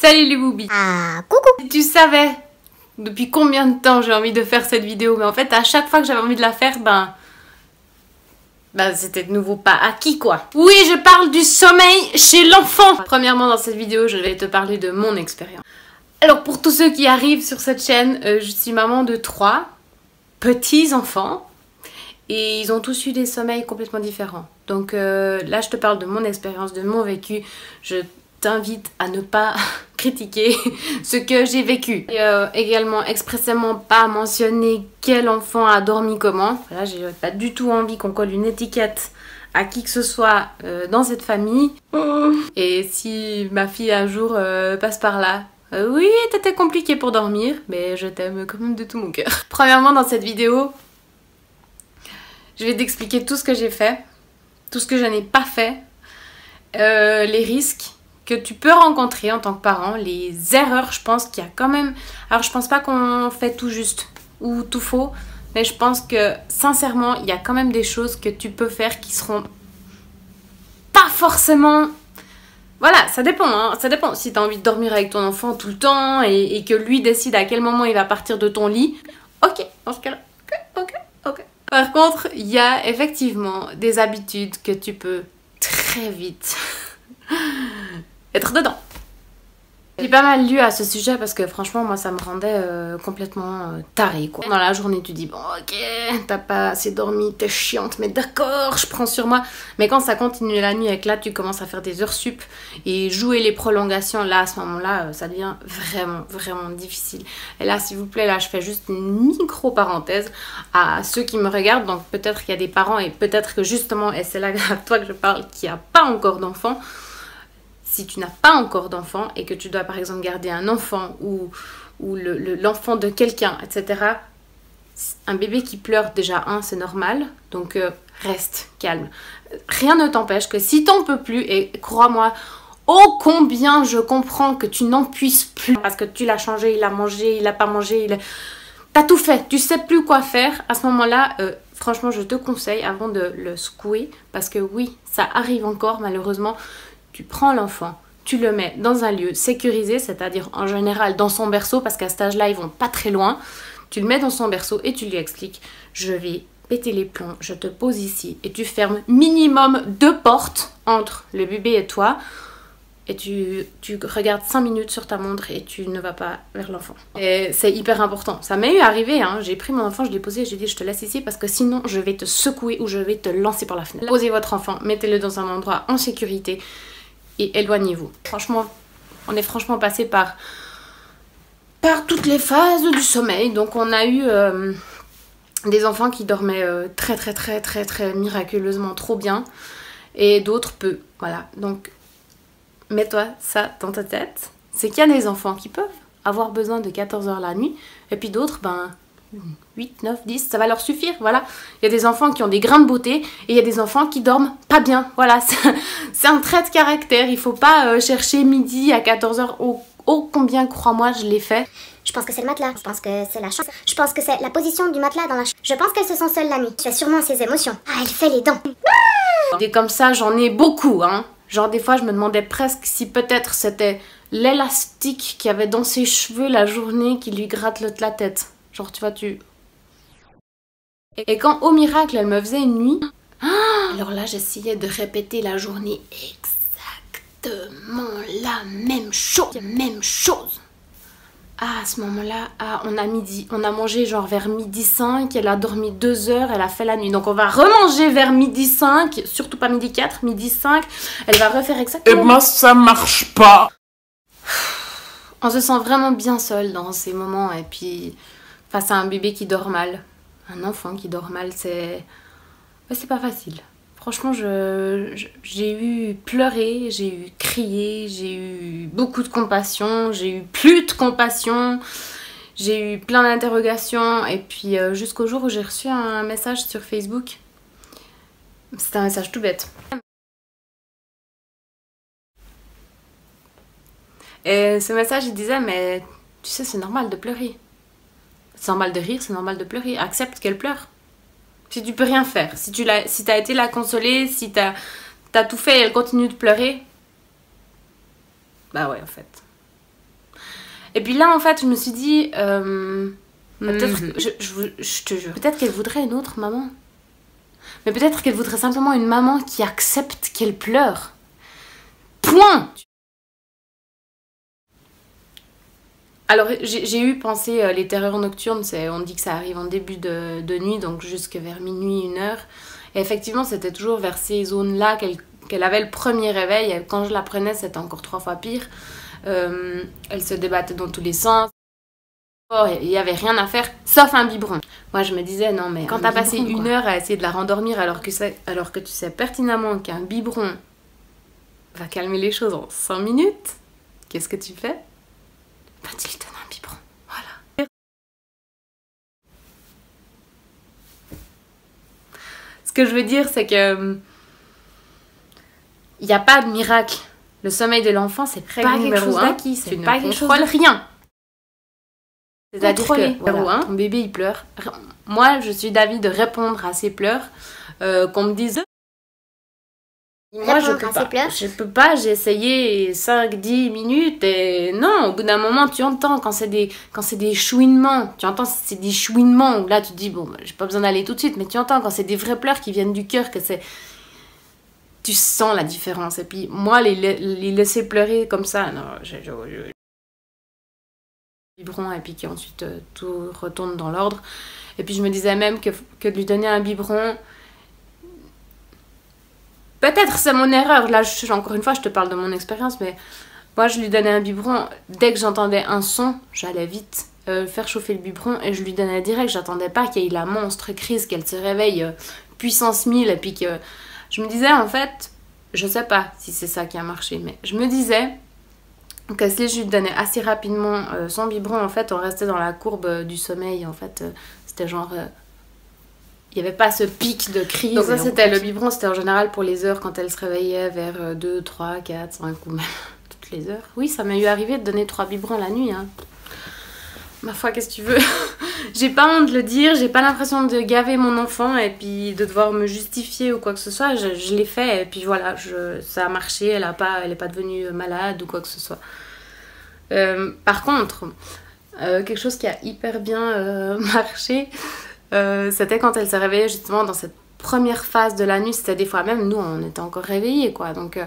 Salut les boubis. Ah, coucou. Si tu savais depuis combien de temps j'ai envie de faire cette vidéo, mais en fait à chaque fois que j'avais envie de la faire, c'était de nouveau pas acquis quoi. Oui, je parle du sommeil chez l'enfant. Premièrement dans cette vidéo, je vais te parler de mon expérience. Alors pour tous ceux qui arrivent sur cette chaîne, je suis maman de 3 petits enfants. Et ils ont tous eu des sommeils complètement différents. Donc là, je te parle de mon expérience, de mon vécu. Je t'invite à ne pas critiquer ce que j'ai vécu. Et également, expressément pas mentionner quel enfant a dormi comment. Là, j'ai pas du tout envie qu'on colle une étiquette à qui que ce soit dans cette famille. Et si ma fille un jour passe par là, oui, t'étais compliqué pour dormir, mais je t'aime quand même de tout mon cœur. Premièrement, dans cette vidéo, je vais t'expliquer tout ce que j'ai fait, tout ce que je n'ai pas fait, les risques que tu peux rencontrer en tant que parent, les erreurs, je pense qu'il y a quand même... Alors je pense pas qu'on fait tout juste ou tout faux, mais je pense que sincèrement, il y a quand même des choses que tu peux faire qui seront pas forcément... Voilà, ça dépend, hein, ça dépend. Si tu as envie de dormir avec ton enfant tout le temps et que lui décide à quel moment il va partir de ton lit, ok, dans ce cas-là, ok. Par contre, il y a effectivement des habitudes que tu peux très vite être dedans. J'ai pas mal lu à ce sujet parce que franchement, moi, ça me rendait complètement tarée, quoi. Dans la journée, tu dis, bon, ok, t'as pas assez dormi, t'es chiante, mais d'accord, je prends sur moi. Mais quand ça continue la nuit et que là, tu commences à faire des heures sup et jouer les prolongations, là, à ce moment-là, ça devient vraiment difficile. Et là, s'il vous plaît, là, je fais juste une micro-parenthèse à ceux qui me regardent. Donc, peut-être qu'il y a des parents et peut-être que justement, et c'est là à toi que je parle, qui n'a pas encore d'enfant. Si tu n'as pas encore d'enfant et que tu dois par exemple garder un enfant ou l'enfant de quelqu'un, etc. Un bébé qui pleure déjà, c'est normal. Donc reste calme. Rien ne t'empêche que si t'en peux plus, et crois-moi, ô combien je comprends que tu n'en puisses plus. Parce que tu l'as changé, il a mangé, il a pas mangé, t'as tout fait, tu sais plus quoi faire. À ce moment-là, franchement, je te conseille avant de le secouer. Parce que oui, ça arrive encore malheureusement. Tu prends l'enfant, tu le mets dans un lieu sécurisé, c'est-à-dire en général dans son berceau, parce qu'à cet âge-là, ils vont pas très loin. Tu le mets dans son berceau et tu lui expliques, je vais péter les plombs, je te pose ici et tu fermes minimum 2 portes entre le bébé et toi. Et tu regardes 5 minutes sur ta montre et tu ne vas pas vers l'enfant. Et c'est hyper important. Ça m'est arrivé, hein. J'ai pris mon enfant, je l'ai posé et j'ai dit je te laisse ici parce que sinon je vais te secouer ou je vais te lancer par la fenêtre. Posez votre enfant, mettez-le dans un endroit en sécurité. Et éloignez-vous. Franchement, on est franchement passé par toutes les phases du sommeil. Donc on a eu des enfants qui dormaient très miraculeusement trop bien. Et d'autres peu. Voilà. Donc mets-toi ça dans ta tête. C'est qu'il y a des enfants qui peuvent avoir besoin de 14 heures la nuit. Et puis d'autres, 8, 9, 10, ça va leur suffire, voilà. Il y a des enfants qui ont des grains de beauté et il y a des enfants qui dorment pas bien, voilà. C'est un trait de caractère, il faut pas chercher midi à 14h, oh combien, crois-moi, je l'ai fait. Je pense que c'est le matelas, je pense que c'est la chance, je pense que c'est la position du matelas dans la chambre. Je pense qu'elle se sent seule la nuit, c'est sûrement ses émotions. Ah, elle fait les dents. Des comme ça, j'en ai beaucoup, hein. Genre des fois, je me demandais presque si peut-être c'était l'élastique qu'il y avait dans ses cheveux la journée qui lui gratte la tête. Genre, tu vois, Et quand, au miracle, elle me faisait une nuit, alors là, j'essayais de répéter la journée exactement la même chose. Ah, à ce moment-là, on a mangé genre vers 12h05, elle a dormi 2 heures, elle a fait la nuit. Donc on va remanger vers 12h05, surtout pas 12h04, 12h05, elle va refaire exactement... Et moi, ça marche pas. On se sent vraiment bien seul dans ces moments et puis... Face à un bébé qui dort mal, un enfant qui dort mal, c'est pas facile. Franchement, j'ai eu pleuré, j'ai eu crié, j'ai eu beaucoup de compassion, j'ai eu plus de compassion, j'ai eu plein d'interrogations. Et puis jusqu'au jour où j'ai reçu un message sur Facebook. C'était un message tout bête. Et ce message, il disait, mais tu sais, c'est normal de pleurer. C'est normal de rire, c'est normal de pleurer. Accepte qu'elle pleure. Si tu peux rien faire, si t'as été la consoler, si t'as tout fait et elle continue de pleurer, bah ouais en fait. Et puis là, en fait, je me suis dit... peut-être, je te jure, peut-être qu'elle voudrait une autre maman. Mais peut-être qu'elle voudrait simplement une maman qui accepte qu'elle pleure. Point. Alors, j'ai eu pensé les terreurs nocturnes, on dit que ça arrive en début de nuit, donc jusque vers minuit, 1h. Et effectivement, c'était toujours vers ces zones-là qu'elle avait le premier réveil. Et quand je la prenais, c'était encore 3 fois pire. Elle se débattait dans tous les sens. Il n'y avait rien à faire, sauf un biberon. Moi, je me disais, non, mais quand t'as passé 1 heure à essayer de la rendormir alors que tu sais pertinemment qu'un biberon va calmer les choses en 5 minutes, qu'est-ce que tu fais? Bah, tu lui donnes un biberon, voilà. Ce que je veux dire, c'est que il n'y a pas de miracle. Le sommeil de l'enfant, c'est pas quelque chose d'acquis, c'est pas quelque chose de rien. C'est-à-dire que voilà, ton bébé il pleure. Moi, je suis d'avis de répondre à ses pleurs, qu'on me dise. Moi, je peux pas, j'ai essayé 5-10 minutes et non, au bout d'un moment, tu entends quand c'est des chouinements, tu entends c'est des chouinements où là tu te dis, bon, bah, j'ai pas besoin d'aller tout de suite, mais tu entends quand c'est des vrais pleurs qui viennent du cœur, que c'est. Tu sens la différence. Et puis, moi, les laisser pleurer comme ça, non, biberon et puis qu'ensuite tout retourne dans l'ordre. Et puis je me disais même que de lui donner un biberon, peut-être c'est mon erreur, là encore une fois je te parle de mon expérience, mais moi je lui donnais un biberon, dès que j'entendais un son, j'allais vite faire chauffer le biberon et je lui donnais direct, j'attendais pas qu'il y ait la monstre crise, qu'elle se réveille puissance 1000 et puis que je me disais en fait, je sais pas si c'est ça qui a marché, mais je me disais que si je lui donnais assez rapidement son biberon, en fait, on restait dans la courbe du sommeil. En fait, c'était genre... il n'y avait pas ce pic de crise. Donc ça, c'était le biberon, c'était en général pour les heures quand elle se réveillait vers 2, 3, 4, 5 ou même toutes les heures. Oui, ça m'est eu arrivé de donner 3 biberons la nuit. Hein. Ma foi, qu'est-ce que tu veux? J'ai pas honte de le dire, j'ai pas l'impression de gaver mon enfant et puis de devoir me justifier ou quoi que ce soit. Je l'ai fait et puis voilà, ça a marché, elle est pas devenue malade ou quoi que ce soit. Par contre, quelque chose qui a hyper bien marché, c'était quand elle se réveillait justement dans cette première phase de la nuit. C'était des fois même, nous on était encore réveillés quoi, donc...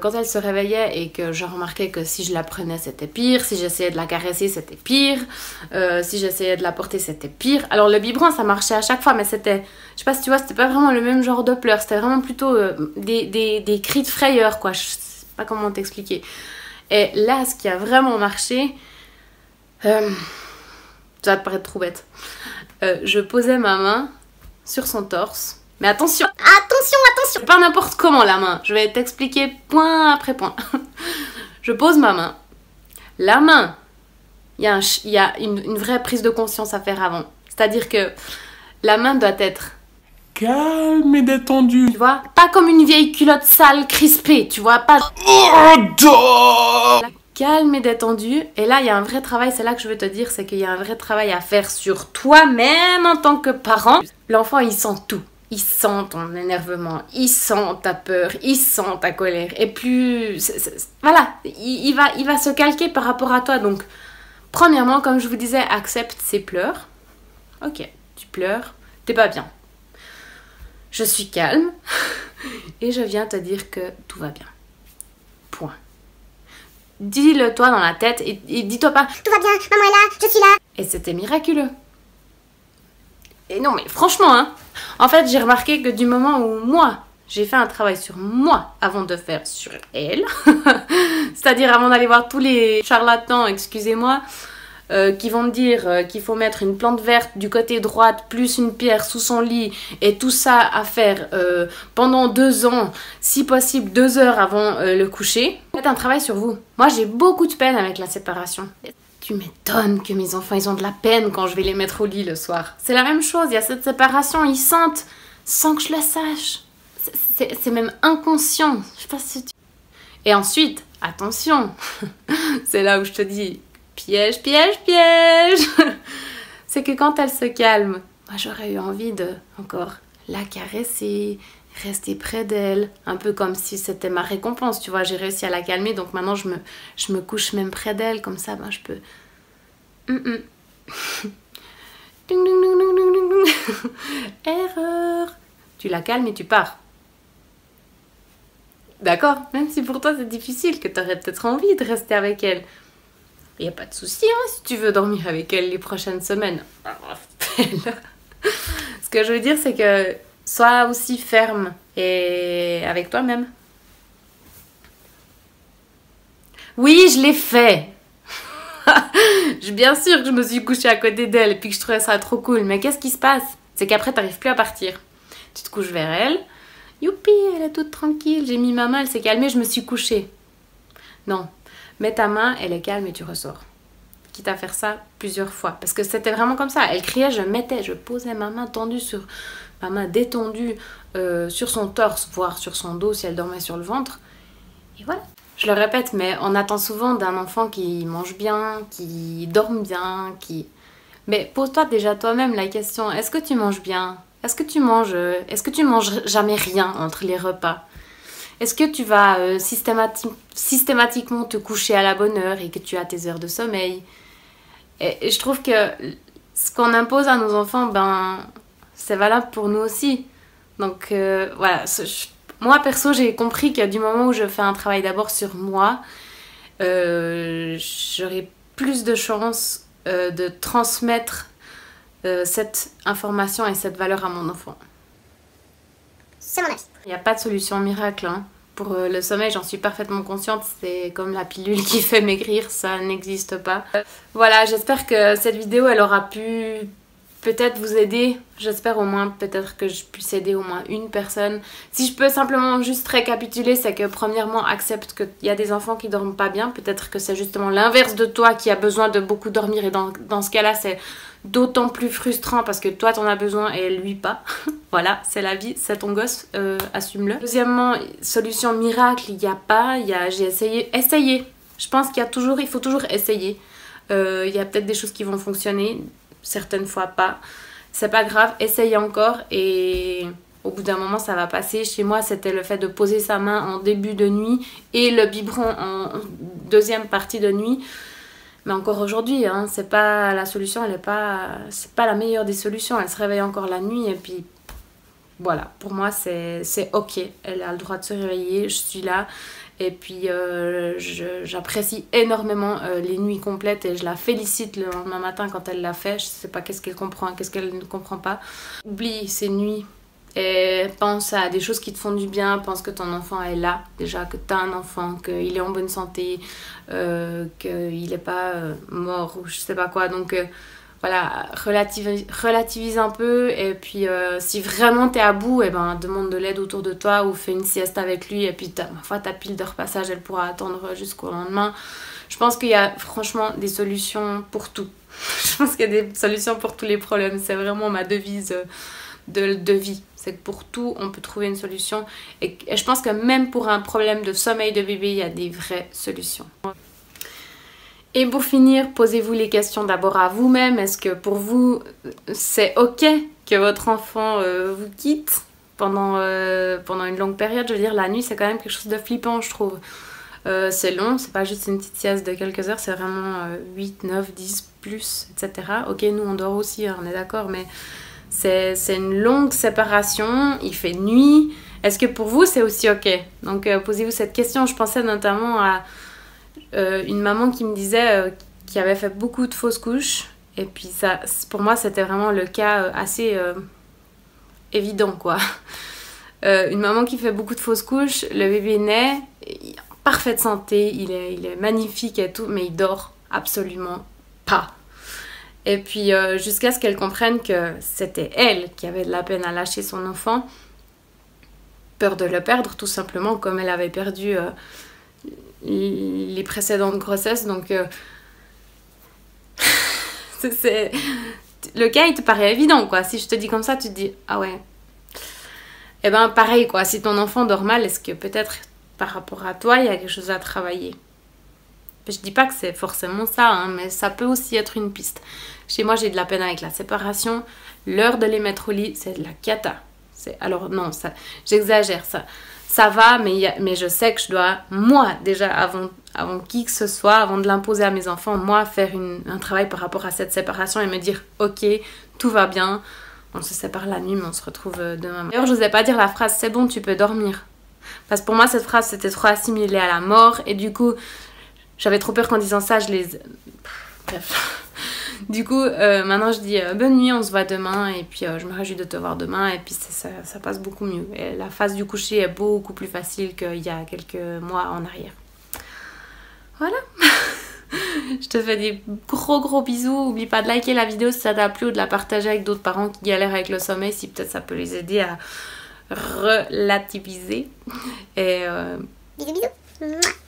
quand elle se réveillait et que je remarquais que si je la prenais c'était pire, si j'essayais de la caresser c'était pire, si j'essayais de la porter c'était pire. Alors le biberon ça marchait à chaque fois mais c'était, je sais pas si tu vois, c'était pas vraiment le même genre de pleurs, c'était vraiment plutôt des cris de frayeur quoi, je sais pas comment t'expliquer. Et là ce qui a vraiment marché, ça va te paraître trop bête, je posais ma main sur son torse. Mais attention, attention, pas n'importe comment la main. Je vais t'expliquer point après point. Je pose ma main. La main, il y a une vraie prise de conscience à faire avant. C'est-à-dire que la main doit être calme et détendue. Tu vois, pas comme une vieille culotte sale, crispée, tu vois, pas... Calme et détendue. Et là, il y a un vrai travail, c'est là que je veux te dire, c'est qu'il y a un vrai travail à faire sur toi-même en tant que parent. L'enfant, il sent tout. Il sent ton énervement, il sent ta peur, il sent ta colère. Et plus... voilà, il va se calquer par rapport à toi. Donc, premièrement, comme je vous disais, accepte ses pleurs. Ok, tu pleures, t'es pas bien. Je suis calme et je viens te dire que tout va bien. Point. Dis-le toi dans la tête et dis-toi pas « Tout va bien, maman est là, je suis là ». Et c'était miraculeux. Et non mais franchement hein, en fait j'ai remarqué que du moment où moi j'ai fait un travail sur moi avant de faire sur elle, c'est-à-dire avant d'aller voir tous les charlatans, excusez-moi, qui vont me dire qu'il faut mettre une plante verte du côté droite plus une pierre sous son lit et tout ça à faire pendant 2 ans, si possible 2 heures avant le coucher. Faites un travail sur vous. Moi j'ai beaucoup de peine avec la séparation. Tu m'étonnes que mes enfants, ils ont de la peine quand je vais les mettre au lit le soir. C'est la même chose, il y a cette séparation, ils sentent sans que je le sache. C'est même inconscient. Je sais pas si tu... Et ensuite, attention, c'est là où je te dis, piège, piège, piège. C'est que quand elle se calme, moi j'aurais eu envie de encore la caresser, rester près d'elle, un peu comme si c'était ma récompense, tu vois, j'ai réussi à la calmer, donc maintenant je me couche même près d'elle, comme ça, ben, je peux... Ding, ding, ding, ding, ding, ding, ding. Erreur. Tu la calmes et tu pars. D'accord? Même si pour toi c'est difficile, que tu aurais peut-être envie de rester avec elle. Il n'y a pas de souci, hein, si tu veux dormir avec elle les prochaines semaines. Ce que je veux dire, c'est que sois aussi ferme et avec toi-même. Oui, je l'ai fait. Bien sûr que je me suis couchée à côté d'elle et puis que je trouvais ça trop cool. Mais qu'est-ce qui se passe? C'est qu'après, t'arrives plus à partir. Tu te couches vers elle. Youpi, elle est toute tranquille. J'ai mis ma main, elle s'est calmée, je me suis couchée. Non. Mets ta main, elle est calme et tu ressors. Quitte à faire ça plusieurs fois. Parce que c'était vraiment comme ça. Elle criait, je posais ma main tendue sur... Ma main détendue sur son torse, voire sur son dos si elle dormait sur le ventre. Et voilà. Je le répète, mais on attend souvent d'un enfant qui mange bien, qui dorme bien, qui... Mais pose-toi déjà toi-même la question, est-ce que tu manges bien? Est-ce que tu manges jamais rien entre les repas? Est-ce que tu vas systématiquement te coucher à la bonne heure et que tu as tes heures de sommeil? Et je trouve que ce qu'on impose à nos enfants, ben, c'est valable pour nous aussi. Donc voilà, moi perso j'ai compris que du moment où je fais un travail d'abord sur moi, j'aurai plus de chances de transmettre cette information et cette valeur à mon enfant. C'est mon avis. Il n'y a pas de solution miracle, hein. Pour le sommeil, j'en suis parfaitement consciente, c'est comme la pilule qui fait maigrir, ça n'existe pas. Voilà, j'espère que cette vidéo elle aura pu peut-être vous aider, j'espère au moins peut-être que je puisse aider au moins une personne. Si je peux simplement juste récapituler, c'est que premièrement accepte qu'il y a des enfants qui dorment pas bien, peut-être que c'est justement l'inverse de toi qui a besoin de beaucoup dormir et dans ce cas-là c'est d'autant plus frustrant parce que toi t'en as besoin et lui pas. Voilà, c'est la vie, c'est ton gosse, assume-le. Deuxièmement, solution miracle, il n'y a pas, j'ai essayé. Je pense il faut toujours essayer. Il y a peut-être des choses qui vont fonctionner, certaines fois pas. C'est pas grave, essaye encore et au bout d'un moment ça va passer. Chez moi c'était le fait de poser sa main en début de nuit et le biberon en deuxième partie de nuit. Mais encore aujourd'hui, hein, c'est pas la solution, c'est pas la meilleure des solutions. Elle se réveille encore la nuit et puis voilà, pour moi c'est ok. Elle a le droit de se réveiller, je suis là. Et puis j'apprécie énormément les nuits complètes et je la félicite le lendemain matin quand elle l'a fait. Je sais pas qu'est-ce qu'elle comprend, qu'est-ce qu'elle ne comprend pas. Oublie ces nuits et pense à des choses qui te font du bien. Pense que ton enfant est là, déjà que tu as un enfant, qu'il est en bonne santé, qu'il n'est pas mort ou je sais pas quoi. Donc voilà, relativise un peu et puis si vraiment t'es à bout, eh ben, demande de l'aide autour de toi ou fais une sieste avec lui et puis ma foi ta pile de repassage elle pourra attendre jusqu'au lendemain. Je pense qu'il y a franchement des solutions pour tout. Je pense qu'il y a des solutions pour tous les problèmes, c'est vraiment ma devise de vie. C'est que pour tout on peut trouver une solution et je pense que même pour un problème de sommeil de bébé il y a des vraies solutions. Et pour finir, posez-vous les questions d'abord à vous-même. Est-ce que pour vous, c'est ok que votre enfant vous quitte pendant une longue période? Je veux dire, la nuit, c'est quand même quelque chose de flippant, je trouve. C'est long, c'est pas juste une petite sieste de quelques heures, c'est vraiment 8, 9, 10, plus, etc. Ok, nous, on dort aussi, hein, on est d'accord, mais c'est une longue séparation, il fait nuit. Est-ce que pour vous, c'est aussi ok? Donc, posez-vous cette question. Je pensais notamment à... une maman qui me disait qu'il avait fait beaucoup de fausses couches et puis ça, pour moi c'était vraiment le cas assez évident quoi. Une maman qui fait beaucoup de fausses couches, le bébé naît en parfaite santé, il est magnifique et tout, mais il dort absolument pas. Et puis jusqu'à ce qu'elle comprenne que c'était elle qui avait de la peine à lâcher son enfant, peur de le perdre tout simplement comme elle avait perdu les précédentes grossesses. Donc le cas il te paraît évident quoi. Si je te dis comme ça tu te dis ah ouais. Et ben pareil quoi, si ton enfant dort mal, est-ce que peut-être par rapport à toi il y a quelque chose à travailler? Je dis pas que c'est forcément ça hein, mais ça peut aussi être une piste. Chez moi j'ai de la peine avec la séparation, l'heure de les mettre au lit c'est de la cata. Alors non, j'exagère, ça va, mais je sais que je dois, moi, déjà, avant qui que ce soit, avant de l'imposer à mes enfants, moi, faire un travail par rapport à cette séparation et me dire, ok, tout va bien, on se sépare la nuit, mais on se retrouve demain. D'ailleurs, je n'osais pas dire la phrase, c'est bon, tu peux dormir. Parce que pour moi, cette phrase, c'était trop assimilé à la mort, et du coup, j'avais trop peur qu'en disant ça, Bref. Du coup, maintenant je dis bonne nuit, on se voit demain et puis je me réjouis de te voir demain et puis ça passe beaucoup mieux. Et la phase du coucher est beaucoup plus facile qu'il y a quelques mois en arrière. Voilà. Je te fais des gros bisous. Oublie pas de liker la vidéo si ça t'a plu ou de la partager avec d'autres parents qui galèrent avec le sommeil si peut-être ça peut les aider à relativiser. Et Bisous.